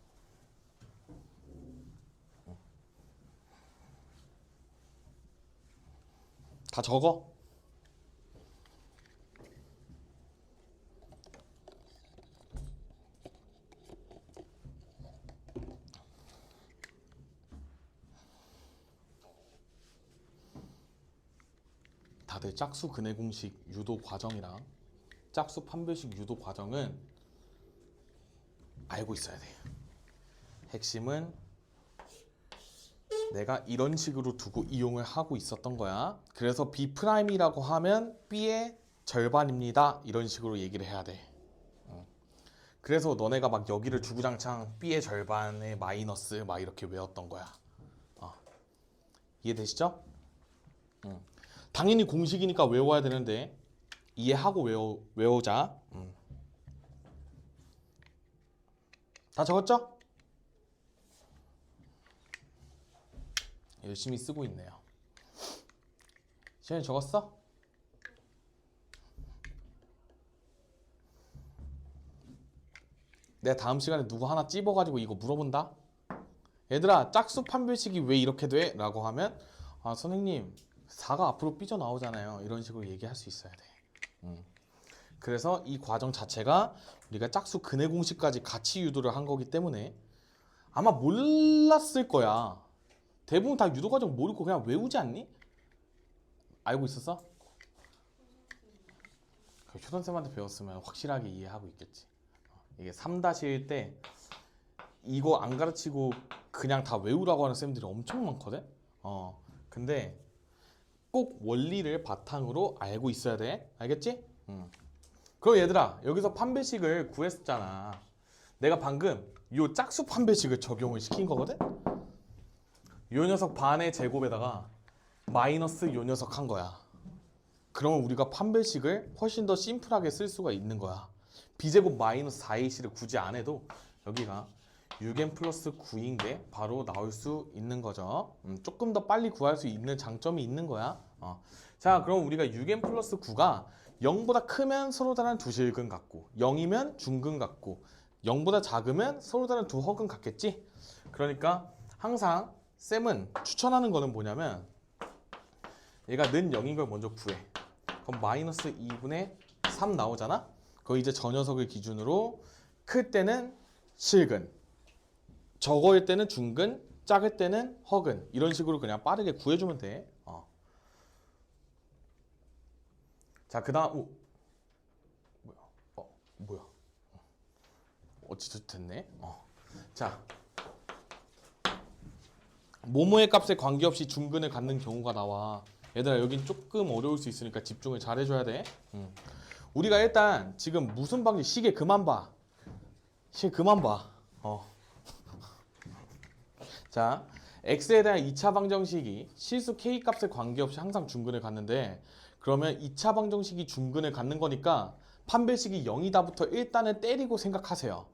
다 적어. 다들 짝수 근해 공식 유도 과정이랑 짝수 판별식 유도 과정은 알고 있어야 돼. 핵심은 내가 이런 식으로 두고 이용을 하고 있었던 거야. 그래서 B'이라고 하면 B의 절반입니다. 이런 식으로 얘기를 해야 돼. 그래서 너네가 막 여기를 주구장창 B의 절반에 마이너스 막 이렇게 외웠던 거야. 이해되시죠? 당연히 공식이니까 외워야 되는데 이해하고 외우자. 다 적었죠? 열심히 쓰고 있네요. 시현이 적었어? 내가 다음 시간에 누구 하나 찝어가지고 이거 물어본다? 얘들아 짝수 판별식이 왜 이렇게 돼? 라고 하면 선생님 4가 앞으로 삐져나오잖아요. 이런 식으로 얘기할 수 있어야 돼. 그래서 이 과정 자체가 우리가 짝수 근해 공식까지 같이 유도를 한 거기 때문에 아마 몰랐을 거야. 대부분 다 유도 과정 모르고 그냥 외우지 않니? 알고 있었어? 효선쌤한테 배웠으면 확실하게 이해하고 있겠지. 이게 3-1 때 이거 안 가르치고 그냥 다 외우라고 하는 쌤들이 엄청 많거든. 근데 꼭 원리를 바탕으로 알고 있어야 돼. 알겠지? 그럼 얘들아, 여기서 판별식을 구했었잖아. 내가 방금 요 짝수 판별식을 적용을 시킨 거거든. 요 녀석 반의 제곱에다가 마이너스 요 녀석 한 거야. 그러면 우리가 판별식을 훨씬 더 심플하게 쓸 수가 있는 거야. b제곱 마이너스 4ac를 굳이 안 해도 여기가 6n 플러스 9인 게 바로 나올 수 있는 거죠. 조금 더 빨리 구할 수 있는 장점이 있는 거야. 자, 그럼 우리가 6n 플러스 9가 0보다 크면 서로 다른 두 실근 같고 0이면 중근 같고 0보다 작으면 서로 다른 두 허근 같겠지? 그러니까 항상 쌤은 추천하는 거는 뭐냐면 얘가 는 0인 걸 먼저 구해. 그럼 마이너스 2분의 3 나오잖아? 그거 이제 저 녀석을 기준으로 클 때는 실근, 적어일 때는 중근, 작을 때는 허근, 이런 식으로 그냥 빠르게 구해주면 돼. 자, 그 다음 뭐야 어찌 됐네. 자, 모모의 값에 관계없이 중근을 갖는 경우가 나와. 얘들아, 여긴 조금 어려울 수 있으니까 집중을 잘 해줘야 돼. 우리가 일단 지금 무슨 방식, 시계 그만 봐. 시계 그만 봐. 자, x에 대한 2차 방정식이 실수 k 값에 관계없이 항상 중근을 갖는데, 그러면 2차 방정식이 중근을 갖는 거니까 판별식이 0이다부터 일단은 때리고 생각하세요.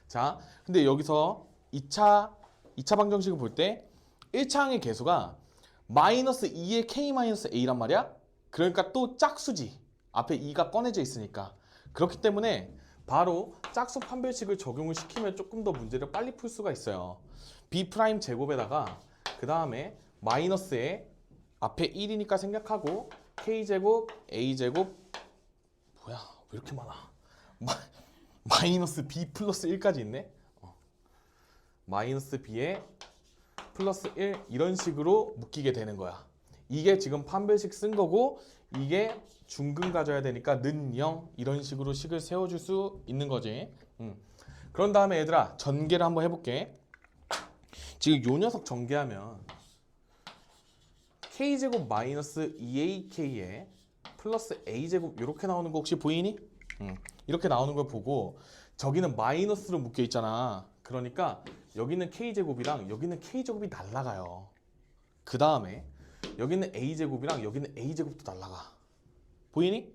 자, 근데 여기서 2차 방정식을 볼 때 1차항의 개수가 마이너스 2의 k-a란 말이야. 그러니까 또 짝수지. 앞에 2가 꺼내져 있으니까. 그렇기 때문에 바로 짝수 판별식을 적용을 시키면 조금 더 문제를 빨리 풀 수가 있어요. b' 제곱에다가 그 다음에 마이너스에 앞에 1이니까 생각하고 k제곱, a제곱, 뭐야 왜 이렇게 많아. 마이너스 b 플러스 1까지 있네. 마이너스 b에 플러스 1 이런 식으로 묶이게 되는 거야. 이게 지금 판별식 쓴 거고, 이게 중근 가져야 되니까 는 0 이런 식으로 식을 세워줄 수 있는 거지. 그런 다음에 얘들아, 전개를 한번 해볼게. 지금 요 녀석 전개하면 k제곱 마이너스 2ak에 플러스 a제곱 이렇게 나오는 거 혹시 보이니? 이렇게 나오는 걸 보고 저기는 마이너스로 묶여 있잖아. 그러니까 여기는 k제곱이랑 여기는 k제곱이 날라가요. 그 다음에 여기는 a제곱이랑 여기는 a제곱도 날라가. 보이니?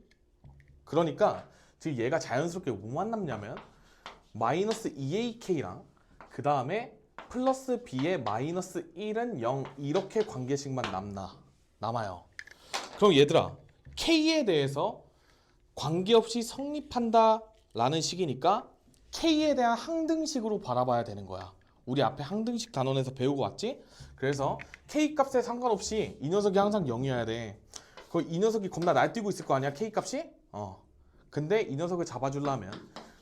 그러니까 지금 얘가 자연스럽게 뭐만 남냐면 마이너스 2ak랑 그 다음에 플러스 b의 마이너스 1은 0 이렇게 관계식만 남아요. 그럼 얘들아, k에 대해서 관계없이 성립한다 라는 식이니까 k에 대한 항등식으로 바라봐야 되는 거야. 우리 앞에 항등식 단원에서 배우고 왔지? 그래서 k 값에 상관없이 이 녀석이 항상 0이어야 돼. 이 녀석이 겁나 날뛰고 있을 거 아니야, k 값이? 근데 이 녀석을 잡아주려면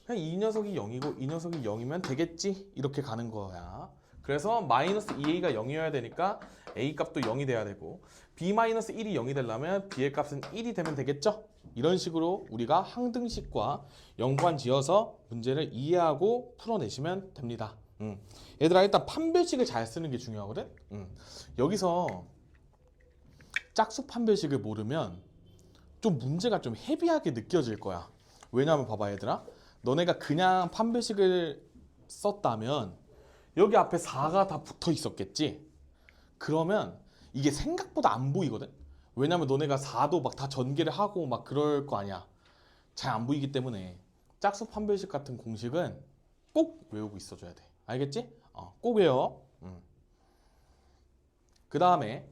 그냥 이 녀석이 0이고 이 녀석이 0이면 되겠지? 이렇게 가는 거야. 그래서 마이너스 2a가 0이어야 되니까 a 값도 0이 돼야 되고, b-1이 0이 되려면 b의 값은 1이 되면 되겠죠? 이런 식으로 우리가 항등식과 연관 지어서 문제를 이해하고 풀어내시면 됩니다. 얘들아, 일단 판별식을 잘 쓰는 게 중요하거든? 여기서 짝수 판별식을 모르면 좀 문제가 좀 헤비하게 느껴질 거야. 왜냐하면 봐봐 얘들아, 너네가 그냥 판별식을 썼다면 여기 앞에 4가 다 붙어 있었겠지? 그러면 이게 생각보다 안 보이거든? 왜냐면 너네가 4도 막 다 전개를 하고 막 그럴 거 아니야. 잘 안 보이기 때문에 짝수 판별식 같은 공식은 꼭 외우고 있어줘야 돼. 알겠지? 꼭 외워. 그 다음에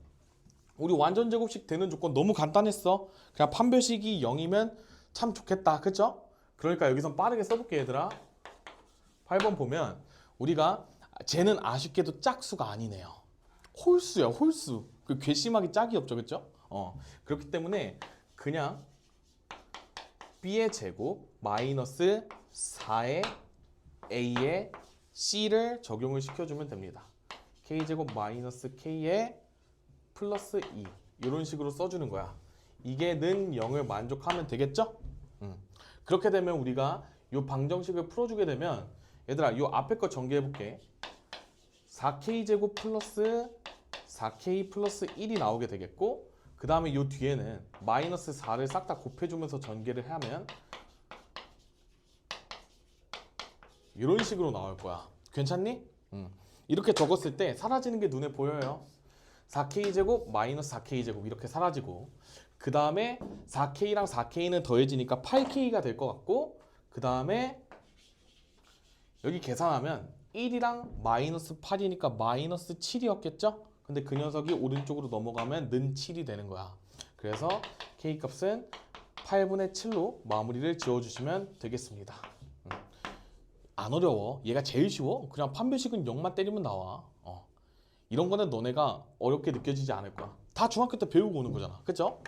우리 완전 제곱식 되는 조건 너무 간단했어. 그냥 판별식이 0이면 참 좋겠다. 그쵸? 그러니까 여기선 빠르게 써볼게 얘들아. 8번 보면 우리가 쟤는 아쉽게도 짝수가 아니네요. 홀수야, 홀수. 그 괘씸하게 짝이 없죠, 그쵸? 그렇기 때문에 그냥 b의 제곱 마이너스 4의 a의 C를 적용을 시켜주면 됩니다. K제곱 마이너스 K에 플러스 2 이런 식으로 써주는 거야. 이게 는 0을 만족하면 되겠죠? 그렇게 되면 우리가 이 방정식을 풀어주게 되면 얘들아 이 앞에 거 전개해볼게. 4K제곱 플러스 4K 플러스 1이 나오게 되겠고 그 다음에 이 뒤에는 마이너스 4를 싹 다 곱해주면서 전개를 하면 이런 식으로 나올 거야. 괜찮니? 이렇게 적었을 때 사라지는 게 눈에 보여요. 4K제곱 마이너스 4K제곱 이렇게 사라지고 그 다음에 4K랑 4K는 더해지니까 8K가 될 것 같고 그 다음에 여기 계산하면 1이랑 마이너스 8이니까 마이너스 7이었겠죠? 근데 그 녀석이 오른쪽으로 넘어가면 는 7이 되는 거야. 그래서 K값은 8분의 7로 마무리를 지어주시면 되겠습니다. 안 어려워. 얘가 제일 쉬워. 그냥 판별식은 0만 때리면 나와. 이런 거는 너네가 어렵게 느껴지지 않을 거야. 다 중학교 때 배우고 오는 거잖아. 그쵸?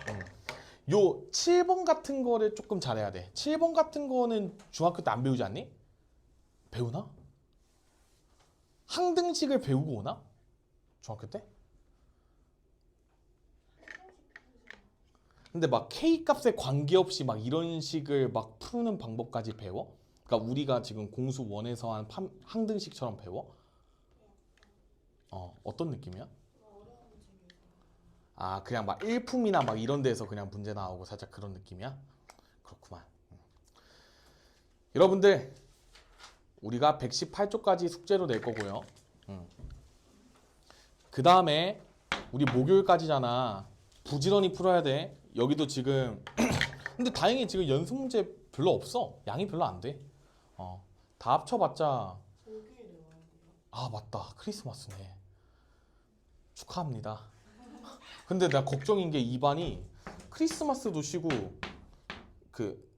요 7번 같은 거를 조금 잘해야 돼. 7번 같은 거는 중학교 때 안 배우지 않니? 배우나? 항등식을 배우고 오나? 중학교 때? 근데 막 K값에 관계없이 막 이런 식을 막 푸는 방법까지 배워? 그러니까 우리가 지금 공수 1에서 한 항등식처럼 배워? 어떤 느낌이야? 아 그냥 막 일품이나 막 이런 데서 그냥 문제 나오고 살짝 그런 느낌이야? 그렇구만. 여러분들 우리가 118쪽까지 숙제로 낼 거고요. 그 다음에 우리 목요일까지잖아. 부지런히 풀어야 돼. 여기도 지금 근데 다행히 지금 연습 문제 별로 없어. 양이 별로 안 돼. 다 합쳐봤자 아 맞다 크리스마스네. 축하합니다. 근데 나 걱정인 게 2반이 크리스마스도 쉬고 그